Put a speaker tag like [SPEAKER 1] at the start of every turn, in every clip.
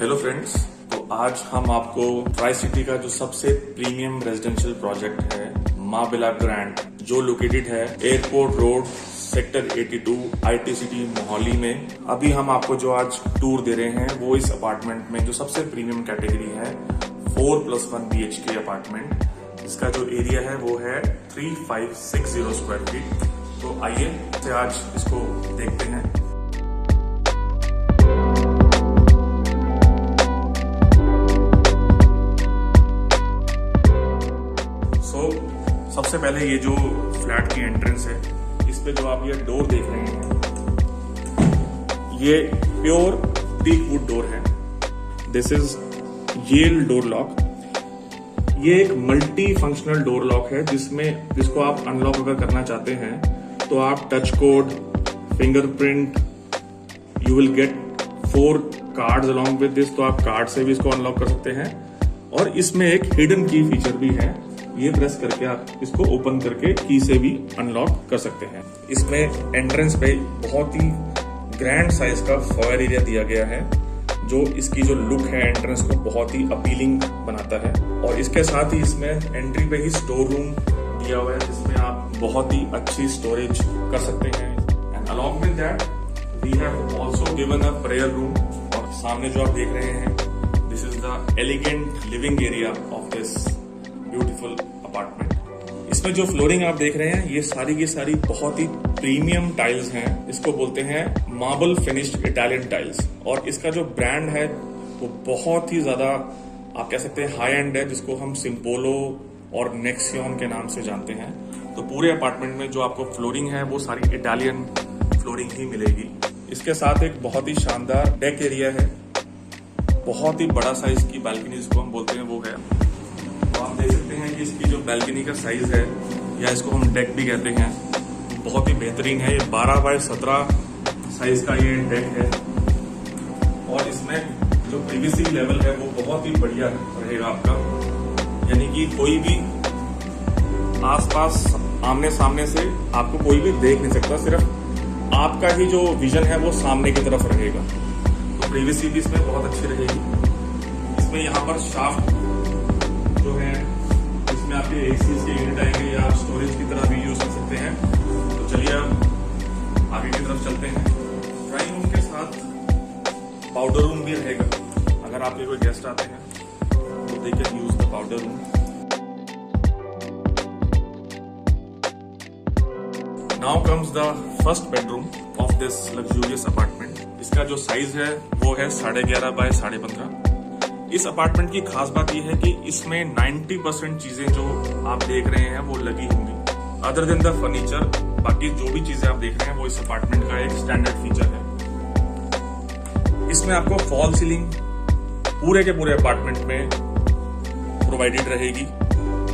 [SPEAKER 1] Hello friends, तो आज हम आपको ट्राई सिटी का जो सबसे प्रीमियम रेजिडेंशियल प्रोजेक्ट है माँ बिला ग्रैंड, जो लोकेटेड है airport road sector 82 IT city Mohali में, अभी हम आपको जो आज टूर दे रहे हैं वो इस अपार्टमेंट में जो सबसे प्रीमियम कैटेगरी है 4+1 BHK अपार्टमेंट, इसका जो एरिया है वो है 3560 स्क्वायर फीट। तो आइए आज इसको देखते हैं। सबसे पहले ये जो फ्लैट की एंट्रेंस है, इस पे जो आप ये डोर देख रहे हैं, ये प्योर टीक वुड डोर है। This is Yale door lock. ये एक मल्टी फंक्शनल डोर लॉक है जिसको आप अनलॉक अगर करना चाहते हैं तो आप touch code, fingerprint, you will get 4 cards along with this, तो आप कार्ड से भी इसको अनलॉक कर सकते हैं। और इसमें एक हिडन की फीचर भी है, ये प्रेस करके आप इसको ओपन करके की से भी अनलॉक कर सकते हैं। इसमें एंट्रेंस पे बहुत ही ग्रैंड साइज का फॉयर एरिया दिया गया है, जो इसकी जो लुक है एंट्रेंस को बहुत ही अपीलिंग बनाता है। और इसके साथ ही इसमें एंट्री पे ही स्टोर रूम दिया हुआ है, जिसमें आप बहुत ही अच्छी स्टोरेज कर सकते हैं। And along with that we have also given a prayer room. और सामने जो आप देख रहे हैं, this is the elegant living area of this beautiful apartment. इसमें जो फ्लोरिंग आप देख रहे हैं, ये सारी की सारी बहुत ही प्रीमियम टाइल्स हैं। इसको बोलते हैं मार्बल फिनिश्ड इटालियन टाइल्स। और इसका जो ब्रांड है वो बहुत ही ज्यादा आप कह सकते हैं हाई एंड है, जिसको हम सिम्पोलो और नेक्सियन के नाम से जानते हैं। तो पूरे अपार्टमेंट में जो आपको फ्लोरिंग है वो सारी इटालियन फ्लोरिंग ही मिलेगी। इसके साथ एक बहुत ही शानदार डेक एरिया है, बहुत ही बड़ा साइज की बालकनी जिसको हम बोलते हैं वो है। आप देख सकते हैं कि इसकी जो बैल्कनी का साइज है, या इसको हम डेक भी कहते हैं, बहुत ही बेहतरीन है। ये 12x17 साइज का ये डेक है। और इसमें जो प्रीवीसी लेवल है वो बहुत ही बढ़िया रहेगा आपका, यानी कि कोई भी आसपास आमने सामने से आपको कोई भी देख नहीं सकता, सिर्फ आपका ही जो विजन है वो सामने की तरफ रहेगा। तो प्रीवीसी भी इसमें बहुत अच्छी रहेगी। इसमें यहाँ पर शाफ्ट जो है, इसमें आपके एसी के यूनिट आएंगे, या आप स्टोरेज की तरह भी यूज कर सकते हैं। तो चलिए अब आगे की तरफ चलते हैं। ड्राइंग रूम के साथ पाउडर रूम भी रहेगा। अगर आपके कोई गेस्ट आते हैं तो they can use the powder room. Now comes the first bedroom of this luxurious apartment. इसका जो साइज है वो है 11.5 बाय 15.5। इस अपार्टमेंट की खास बात यह है कि इसमें 90% चीजें जो आप देख रहे हैं वो लगी होंगी। अदर देन द फर्नीचर, बाकी जो भी चीजें आप देख रहे हैं वो इस अपार्टमेंट का एक स्टैंडर्ड फीचर है। इसमें आपको फॉल सीलिंग पूरे के पूरे अपार्टमेंट में प्रोवाइडेड रहेगी,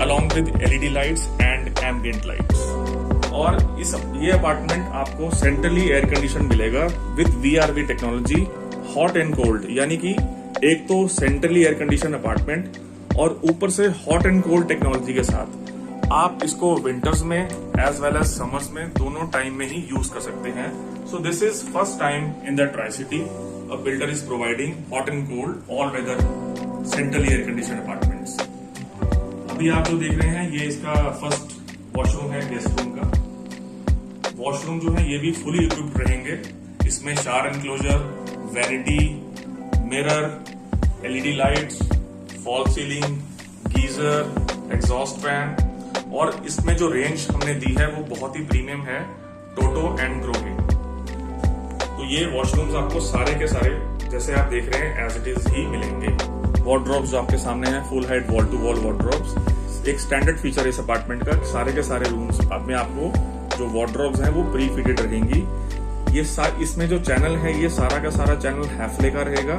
[SPEAKER 1] along with LED lights and ambient lights. और ये अपार्टमेंट आपको सेंट्रली एयर कंडीशन मिलेगा with VRV technology, hot and cold. यानी कि एक तो सेंट्रली एयर कंडीशन अपार्टमेंट और ऊपर से हॉट एंड कोल्ड टेक्नोलॉजी के साथ आप इसको विंटर्स में एज वेल एज समर्स में दोनों टाइम में ही यूज कर सकते हैं। So this is first time in the tri city a builder is providing hot and cold all weather centrally air condition apartments. अभी आप जो देख रहे हैं ये इसका फर्स्ट वॉशरूम है, गेस्ट रूम का। वॉशरूम जो है ये भी फुली इक्विप्ड रहेंगे। इसमें shower enclosure, vanity, mirror, LED lights, false ceiling, geyser, exhaust fan. और इसमें जो रेंज हमने दी है वो बहुत ही प्रीमियम है, टोटो एंड ग्रो की। तो ये वॉशरूम्स आपको सारे के सारे जैसे आप देख रहे हैं एज इट इज ही मिलेंगे। वार्डरोब्स जो आपके सामने हैं, full height wall to wall wardrobes, एक स्टैंडर्ड फीचर है इस अपार्टमेंट का। सारे के सारे रूम्स में आपको जो वार्डरोब्स हैं वो प्री फिटेड रहेंगी। ये इसमें जो चैनल है ये सारा का सारा चैनल हैफले का रहेगा।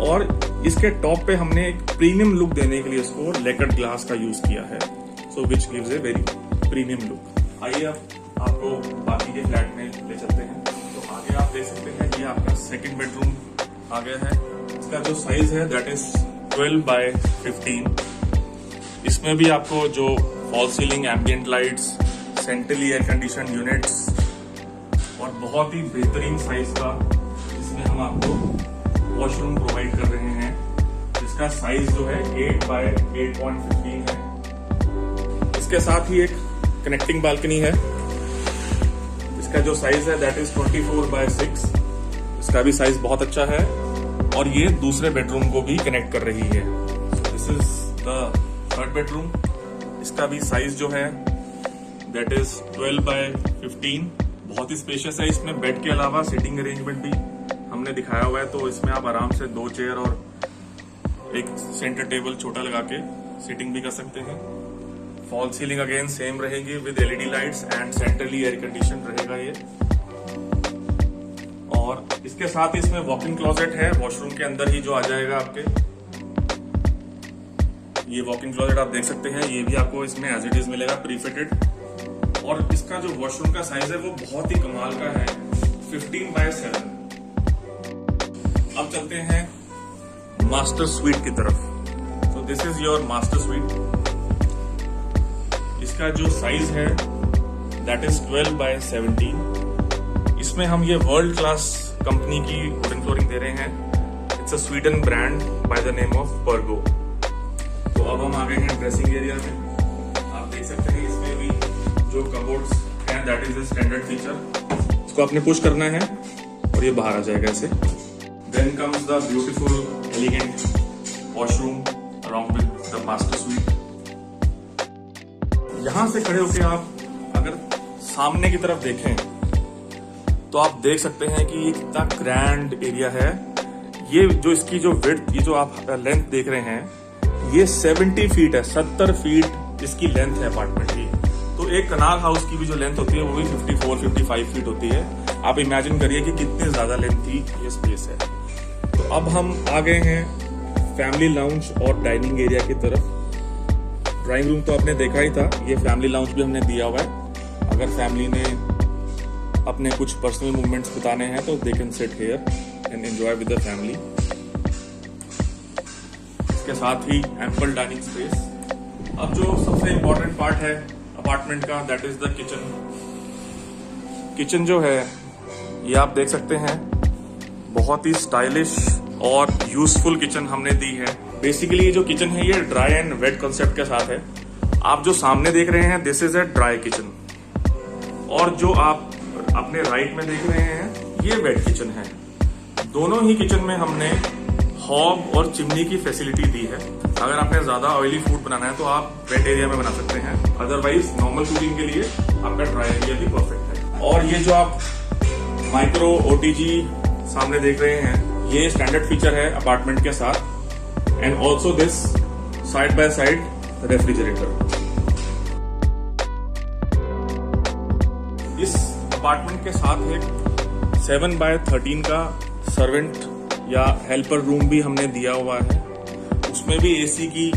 [SPEAKER 1] और इसके टॉप पे हमने एक प्रीमियम लुक देने के लिए इसको लेकर्ड ग्लास का यूज किया है, so which gives a very premium look. आइए अब आपको बाकी के फ्लैट में ले चलते हैं। तो आगे आप देख सकते हैं ये आपका सेकंड बेडरूम आ गया है। इसका जो साइज है दैट इज 12 बाय 15। इसमें भी आपको जो fall ceiling, ambient lights, centrally air condition units और बहुत ही बेहतरीन साइज का इसमें हम आपको वॉशरूम प्रोवाइड कर रहे हैं। इसका साइज जो है 8 बाय 8.15 है। इसके साथ ही एक कनेक्टिंग बालकनी है। इसका जो साइज है दैट इज 24 बाय 6। इसका भी साइज बहुत अच्छा है और ये दूसरे बेडरूम को भी कनेक्ट कर रही है। This is the third bedroom. इसका भी साइज जो है दैट इज 12 बाय 15। बहुत ही स्पेशियस है। इसमें बेड के अलावा सीटिंग अरेंजमेंट भी हमने दिखाया हुआ है, तो इसमें आप आराम से 2 चेयर और एक सेंटर टेबल छोटा लगा के सीटिंग भी कर सकते हैं। फॉल सीलिंग अगेन सेम रहेगी with LED lights and centrally air condition रहेगा ये। और इसके साथ ही इसमें वॉक इन क्लोजेट है, वॉशरूम के अंदर ही जो आ जाएगा आपके। ये वॉक इन क्लोजेट आप देख सकते हैं, ये भी आपको इसमें एज इट इज मिलेगा प्रीफिटेड। और इसका जो वॉशरूम का साइज है वो बहुत ही कमाल का है, 15 बाय 7। अब चलते हैं मास्टर स्वीट की तरफ। तो this is your master sweet. इसका जो साइज है दैट इज 12 बाय 17। इसमें हम ये वर्ल्ड क्लास कंपनी की वुडन फ्लोरिंग दे रहे हैं। It's a Sweden brand by the name of Pergo. तो अब हम आ गए हैं ड्रेसिंग एरिया में। आप देख सकते हैं इसमें भी जो कबोर्ड्स हैं that is a standard feature. इसको आपने पुश करना है और ये बाहर आ जाएगा ऐसे। Then comes the beautiful elegant washroom along with the master suite. यहां से खड़े होकर आप अगर सामने की तरफ देखें तो आप देख सकते हैं कि ये कितना ग्रैंड एरिया है। ये जो इसकी जो विड्थ, ये जो आप लेंथ देख रहे हैं, ये 70 फीट है। 70 फीट इसकी लेंथ है अपार्टमेंट की। तो एक कनाल हाउस की भी जो लेंथ होती है वो भी 54-55 फीट होती है। आप इमेजिन करिए कि कितनी ज्यादा लेंथ की ये स्पेस है। तो अब हम आ गए हैं फैमिली लाउंज और डाइनिंग एरिया की तरफ। ड्राइंग रूम तो आपने देखा ही था, ये फैमिली लाउंज भी हमने दिया हुआ है। अगर फैमिली ने अपने कुछ पर्सनल मूवमेंट्स बताने हैं तो they can sit here and enjoy with the family. इसके साथ ही एम्पल डाइनिंग स्पेस। अब जो सबसे इंपॉर्टेंट पार्ट है अपार्टमेंट का that is the kitchen. Kitchen जो है ये आप देख सकते हैं, बहुत ही स्टाइलिश और यूजफुल किचन हमने दी है। बेसिकली ये जो किचन है ये ड्राई एंड वेट कॉन्सेप्ट के साथ है। आप जो सामने देख रहे हैं this is a dry kitchen, और जो आप अपने राइट में देख रहे हैं ये वेट किचन है। दोनों ही किचन में हमने हॉब और चिमनी की फैसिलिटी दी है। अगर आपने ज्यादा ऑयली फूड बनाना है तो आप वेट एरिया में बना सकते हैं, अदरवाइज नॉर्मल कुकिंग के लिए आपका ड्राई एरिया भी परफेक्ट है। और ये जो आप माइक्रो ओटीजी सामने देख रहे हैं ये स्टैंडर्ड फीचर है अपार्टमेंट के साथ। And also this side by side refrigerator. इस अपार्टमेंट के साथ एक 7 बाय 13 का सर्वेंट या हेल्पर रूम भी हमने दिया हुआ है। उसमें भी एसी की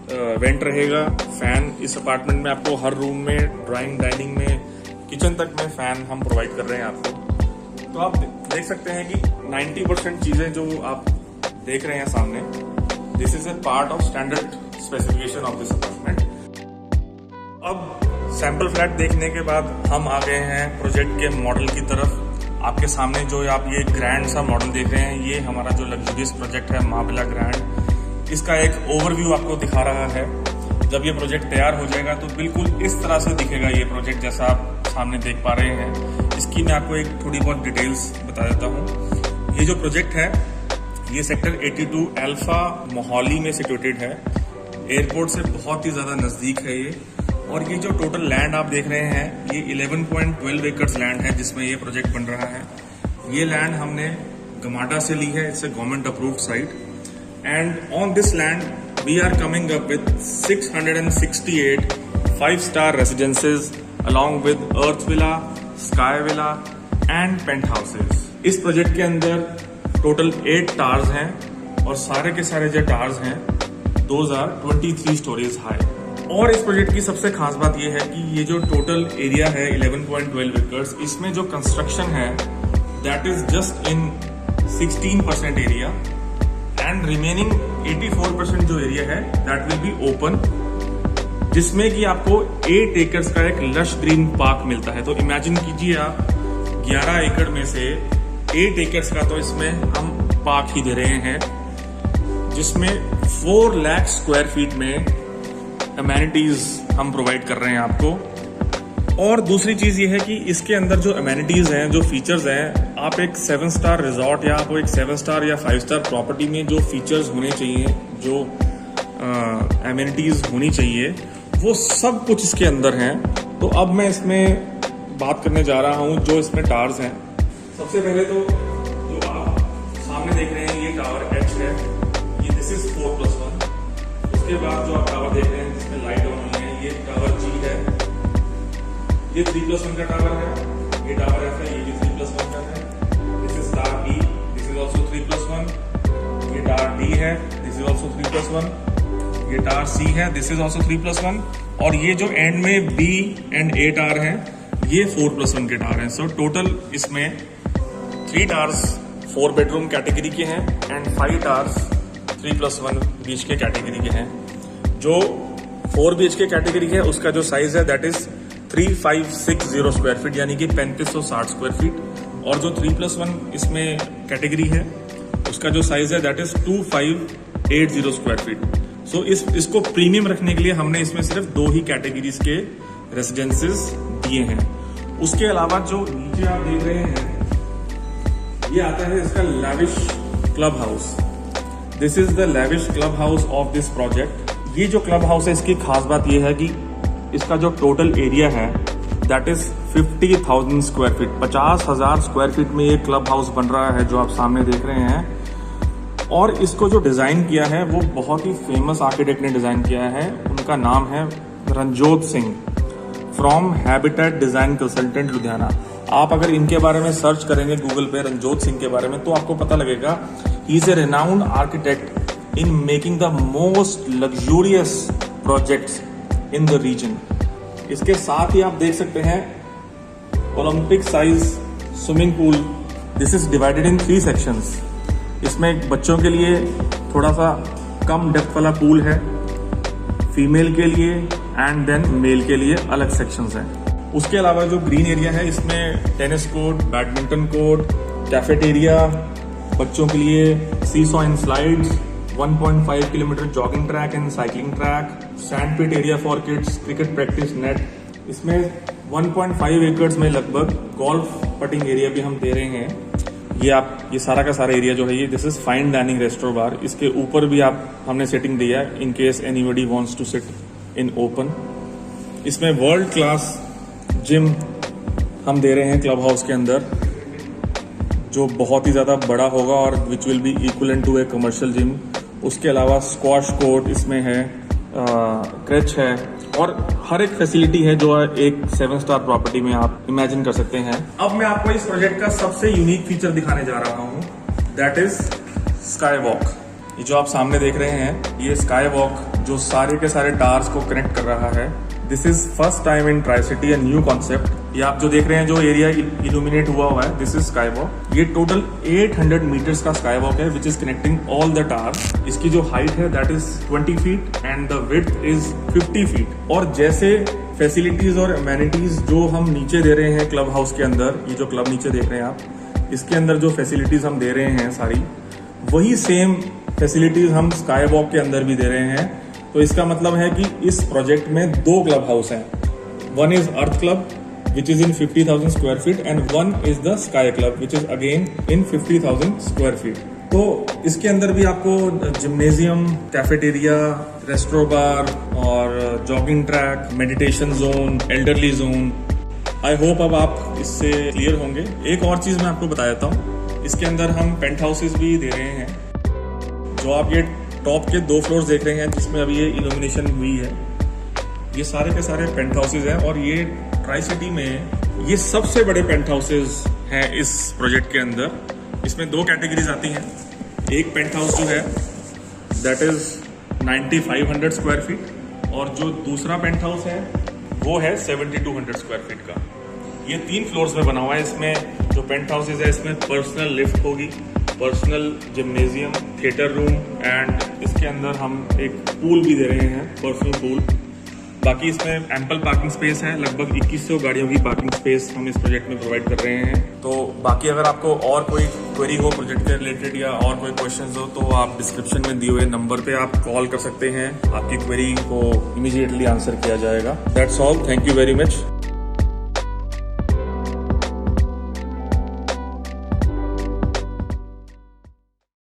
[SPEAKER 1] वेंट रहेगा, फैन। इस अपार्टमेंट में आपको हर रूम में, ड्राइंग डाइनिंग में, किचन तक में फैन हम प्रोवाइड कर रहे हैं आपको। तो आप देख सकते हैं कि 90% चीजें जो आप देख रहे हैं सामने, this is a part of standard specification of this apartment. अब सैंपल फ्लैट देखने के बाद हम आ गए हैं प्रोजेक्ट के मॉडल की तरफ। आपके सामने जो आप ये ग्रैंड सा मॉडल देख रहे हैं ये हमारा जो लग्जरियस प्रोजेक्ट है महाविला ग्रैंड, इसका एक ओवरव्यू आपको दिखा रहा है। जब ये प्रोजेक्ट तैयार हो जाएगा तो बिल्कुल इस तरह से दिखेगा ये प्रोजेक्ट जैसा आप सामने देख पा रहे हैं। इसकी मैं आपको एक थोड़ी बहुत डिटेल्स बता देता हूँ। ये जो प्रोजेक्ट है ये सेक्टर 82 अल्फा मोहाली में सिचुएटेड है। एयरपोर्ट से बहुत ही ज्यादा नजदीक है ये। और ये जो टोटल लैंड आप देख रहे हैं ये 11.12 एकड़ लैंड है जिसमें ये प्रोजेक्ट बन रहा है। ये लैंड हमने गमाडा से ली है, it's a government approved site. And on this land we are coming up with 668 5-star residences along with earth villa, sky villa and penthouses. इस प्रोजेक्ट के अंदर टोटल 8 टावर्स हैं और सारे के सारे जो टावर्स हैं दोज आर 23 स्टोरीज हाई। और इस प्रोजेक्ट की सबसे खास बात यह है कि ये जो टोटल एरिया है 11.12 एकर्स, इसमें जो कंस्ट्रक्शन है that is just in 16% area and remaining 84% जो एरिया है दैट विल बी ओपन, जिसमें कि आपको 8 एकर्स का एक लश ग्रीन पार्क मिलता है। तो इमेजिन कीजिए आप 11 एकड़ में से 8 एकर्स का तो इसमें हम पार्क ही दे रहे हैं, जिसमें 4 लाख स्क्वायर फीट में अमेनिटीज हम प्रोवाइड कर रहे हैं आपको। और दूसरी चीज ये है कि इसके अंदर जो अमेनिटीज हैं, जो फीचर्स हैं, आप एक 7 स्टार रिजॉर्ट या आपको एक 7 स्टार या 5 स्टार प्रॉपर्टी में जो फीचर्स होने चाहिए, जो अमेनिटीज होनी चाहिए, वो सब कुछ इसके अंदर हैं। तो अब मैं इसमें बात करने जा रहा हूँ जो इसमें टावर्स हैं। सबसे पहले तो जो आप सामने देख रहे हैं ये टावर H है, ये दिस इज 4+1। उसके बाद जो आप टावर देख रहे हैं जिसमें लाइट ऑन हुई है, ये टावर G है, ये 3+1 का टावर है। ये टावर F है, ये भी 3+1 का है। This is tower E, this is also 3+1। ये टावर D है, दिस इज ऑल्सो 3+1। ये टावर C है, दिस इज ऑल्सो 3+1। और ये जो एंड में B एंड A टावर हैं, ये 4+1 के टावर हैं। सो टोटल इसमें 3 टावर्स 4 बेडरूम कैटेगरी के हैं एंड 5 टावर्स 3+1 BHK कैटेगरी के हैं। जो 4 BHK कैटेगरी है उसका जो साइज है दैट इज 3560 स्क्वायर फीट, यानी कि 3560 स्क्वायर फीट। और जो 3+1 इसमें कैटेगरी है उसका जो साइज है दैट इज 2580 स्क्वायर फीट। सो इसको प्रीमियम रखने के लिए हमने इसमें सिर्फ 2 ही कैटेगरीज के रेसिडेंसेस दिए हैं। उसके अलावा जो नीचे आप देख रहे हैं ये आता है इसका lavish club house. This is the lavish club house of this project. ये जो क्लब हाउस है इसकी खास बात ये है कि इसका जो टोटल एरिया है that is 50,000 square feet. 50,000 square feet में ये क्लब हाउस बन रहा है जो आप सामने देख रहे हैं। और इसको जो डिजाइन किया है वो बहुत ही फेमस आर्किटेक्ट ने डिजाइन किया है। उनका नाम है Ranjot Singh from habitat design consultant Ludhiana. आप अगर इनके बारे में सर्च करेंगे गूगल पे रणजोत सिंह के बारे में तो आपको पता लगेगा ही is a renowned architect in making the most luxurious projects in the region. इसके साथ ही आप देख सकते हैं Olympic size swimming pool. This is divided in 3 sections. इसमें बच्चों के लिए थोड़ा सा कम डेप्थ वाला पूल है, फीमेल के लिए एंड देन मेल के लिए अलग सेक्शंस हैं। उसके अलावा जो ग्रीन एरिया है इसमें tennis court, badminton court, cafeteria, बच्चों के लिए seesaw and slides, 1.5 kilometre jogging track and cycling track, sand pit area for kids, cricket practice net. इसमें 1.5 एकड़ में लगभग गोल्फ पटिंग एरिया भी हम दे रहे हैं। ये सारा का सारा एरिया जो है ये this is fine dining restaurant bar. इसके ऊपर भी हमने सेटिंग दिया है in case anybody wants to sit in open. इसमें वर्ल्ड क्लास जिम हम दे रहे हैं क्लब हाउस के अंदर, जो बहुत ही ज़्यादा बड़ा होगा और which will be equivalent to a commercial gym. उसके अलावा स्क्वाश कोर्ट इसमें है, क्रच है और हर एक फैसिलिटी है जो एक 7 स्टार प्रॉपर्टी में आप इमेजिन कर सकते हैं। अब मैं आपको इस प्रोजेक्ट का सबसे यूनिक फीचर दिखाने जा रहा हूँ, दैट इज स्काई वॉक। ये जो आप सामने देख रहे हैं ये स्काई वॉक जो सारे के सारे टावर्स को कनेक्ट कर रहा है। This is first time in try city, a new concept. ये आप जो देख रहे हैं जो एरिया इल्यूमिनेट हुआ है दिस इज स्काई वॉक। ये टोटल 800 मीटर्स का स्काई वॉक है which is connecting all the towers. इसकी जो हाइट है that is 20 feet and the width is 50 feet. और जैसे फैसिलिटीज और अमेनिटीज जो हम नीचे दे रहे हैं क्लब हाउस के अंदर, ये जो क्लब नीचे देख रहे हैं आप, इसके अंदर जो फैसिलिटीज हम दे रहे हैं सारी वही सेम फैसिलिटीज हम स्काई वॉक के अंदर भी दे रहे हैं। तो इसका मतलब है कि इस प्रोजेक्ट में 2 क्लब हाउस हैं। One is earth club which is in 50,000 square feet and one is the sky club which is again in 50,000 square feet। तो इसके अंदर भी आपको जिम्नेजियम, कैफेटेरिया, रेस्टोरेंट बार और jogging track, meditation zone, elderly zone. I hope अब आप इससे clear होंगे। एक और चीज मैं आपको बता देता हूँ, इसके अंदर हम पेंट हाउसेस भी दे रहे हैं। जो आप ये टॉप के 2 फ्लोर्स देख रहे हैं जिसमें अभी ये इल्यूमिनेशन हुई है, ये सारे के सारे पेंट हाउसेज हैं और ये ट्राई सिटी में ये सबसे बड़े पेंट हाउसेज हैं इस प्रोजेक्ट के अंदर। इसमें 2 कैटेगरीज आती हैं। एक पेंट हाउस जो है दैट इज 9500 स्क्वायर फीट और जो दूसरा पेंट हाउस है वो है 7200 स्क्वायर फीट का। ये 3 फ्लोर्स में बना हुआ है। इसमें जो पेंट हाउसेज है इसमें पर्सनल लिफ्ट होगी, personal gymnasium, theatre room and इसके अंदर हम एक पूल भी दे रहे हैं, पर्सनल पूल। बाकी इसमें एम्पल पार्किंग स्पेस है, लगभग 2100 गाड़ियों की पार्किंग स्पेस हम इस प्रोजेक्ट में प्रोवाइड कर रहे हैं। तो बाकी अगर आपको और कोई क्वेरी हो प्रोजेक्ट के रिलेटेड या और कोई क्वेश्चंस हो तो आप डिस्क्रिप्शन में दिए हुए नंबर पे आप कॉल कर सकते हैं। आपकी क्वेरी को इमीडिएटली आंसर किया जाएगा। That's all, thank you very much.